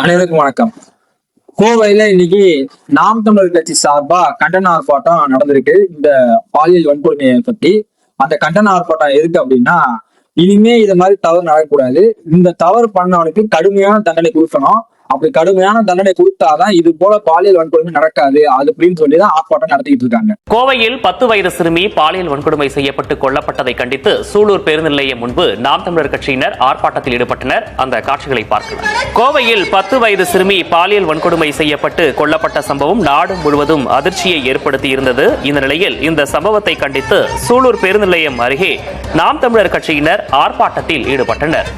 அனைவருக்கும் வணக்கம். கோவையில இன்னைக்கு நாம் தமிழர் கட்சி சார்பா கண்டன ஆர்ப்பாட்டம் நடந்திருக்கு. இந்த பாலியல் வன்கொடுமையை பத்தி அந்த கண்டன ஆர்ப்பாட்டம் எதுக்கு அப்படின்னா, இனிமே இது மாதிரி தவறு நடக்கக்கூடாது. இந்த தவறு பண்ணவனுக்கு கடுமையான தண்டனை கொடுக்கணும். அப்படி கடுமையான தண்டனை கொடுத்தாதான் இது போல பாலியல் வன்கொடுமை நடக்காது அது அப்படின்னு சொல்லிதான் ஆர்ப்பாட்டம் நடத்திட்டு இருக்காங்க. கோவையில் 10 வயது சிறுமி பாலியல் வன்கொடுமை செய்யப்பட்டு கொல்லப்பட்டதை கண்டித்து சூலூர் பேருந்து நிலையம் முன்பு நாம் தமிழர் கட்சியினர் ஆர்ப்பாட்டத்தில் ஈடுபட்டனர். அந்த காட்சிகளை பார்க்கலாம். கோவையில் 10 வயது சிறுமி பாலியல் வன்கொடுமை செய்யப்பட்டு கொல்லப்பட்ட சம்பவம் நாடு முழுவதும் அதிர்ச்சியை ஏற்படுத்தி இருந்தது. இந்த நிலையில் இந்த சம்பவத்தை கண்டித்து சூலூர் பேருந்து நிலையம் அருகே நாம் தமிழர் கட்சியினர் ஆர்ப்பாட்டத்தில் ஈடுபட்டனர்.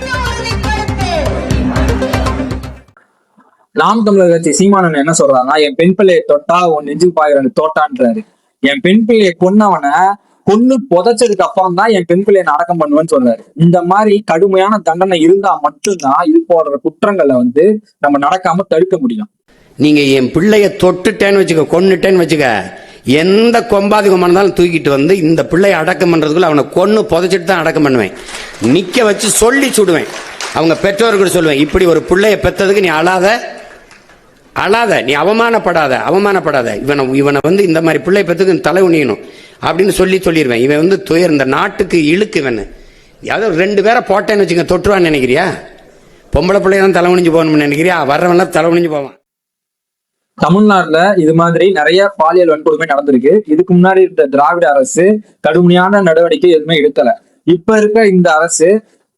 நாம் தமிழர் கட்சி சீமானன் என்ன சொல்றாருன்னா, என் பெண் பிள்ளையை தொட்டா உன் நெஞ்சு பாயிரம் தோட்டான்றாரு. என் பெண் பிள்ளையை கொன்னவனை கொன்னு புதைச்சதுக்கு அப்புறம் தான் என் பெண் பிள்ளையை அடக்கம் பண்ணுவேன்னு சொல்றாரு. இந்த மாதிரி கடுமையான தண்டனை இருந்தா மட்டும்தான் இது போன்ற குற்றங்களை நம்ம நடக்காம தடுக்க முடியும். நீங்க என் பிள்ளைய தொட்டுட்டேன்னு வச்சுக்க, கொன்னுட்டேன்னு வச்சுக்க, எந்த கொம்பாதிகமா இருந்தாலும் தூக்கிட்டு இந்த பிள்ளைய அடக்கம் பண்றதுக்குள்ள அவனை கொன்னு புதைச்சிட்டு தான் அடக்கம் பண்ணுவேன். நிக்க வச்சு சொல்லி சுடுவேன். அவங்க பெற்றோர்கள் சொல்லுவேன், இப்படி ஒரு பிள்ளைய பெற்றதுக்கு நீ அழாத, நீ அவமானப்படாத, இவனை இந்த மாதிரி பிள்ளை பெற்றுக்கு தலை உணியணும் அப்படின்னு சொல்லிடுவேன். இவன் துயர் இந்த நாட்டுக்கு இழுக்கு. இவன் யாவது 2 பேரை போட்டேன்னு வச்சுக்க, தொற்றுவான்னு நினைக்கிறியா? பொம்பளை பிள்ளைய தான் தலை உணிஞ்சு போகணும்னு நினைக்கிறியா? வர்றவன்லாம் தலை உணிஞ்சு போவான். தமிழ்நாட்டுல இது மாதிரி நிறைய பாலியல் வன்கொடுமை நடந்திருக்கு. இதுக்கு முன்னாடி இருந்த திராவிட அரசு கடுமையான நடவடிக்கை எதுவுமே எடுக்கல. இப்ப இருக்க இந்த அரசு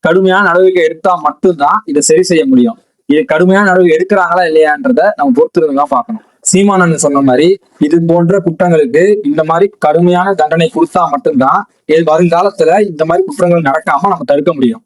கடுமையான நடவடிக்கை எடுத்தா மட்டும்தான் இதை சரி செய்ய முடியும். இது கடுமையான நடவடிக்கை எடுக்கிறாங்களா இல்லையான்றத நம்ம பொறுத்திருந்துதான் பார்க்கணும். சீமானன் சொன்ன மாதிரி இது போன்ற குற்றங்களுக்கு இந்த மாதிரி கடுமையான தண்டனை கொடுத்தா மட்டும்தான் வருங்காலத்துல இந்த மாதிரி குற்றங்கள் நடக்காம நம்ம தடுக்க முடியும்.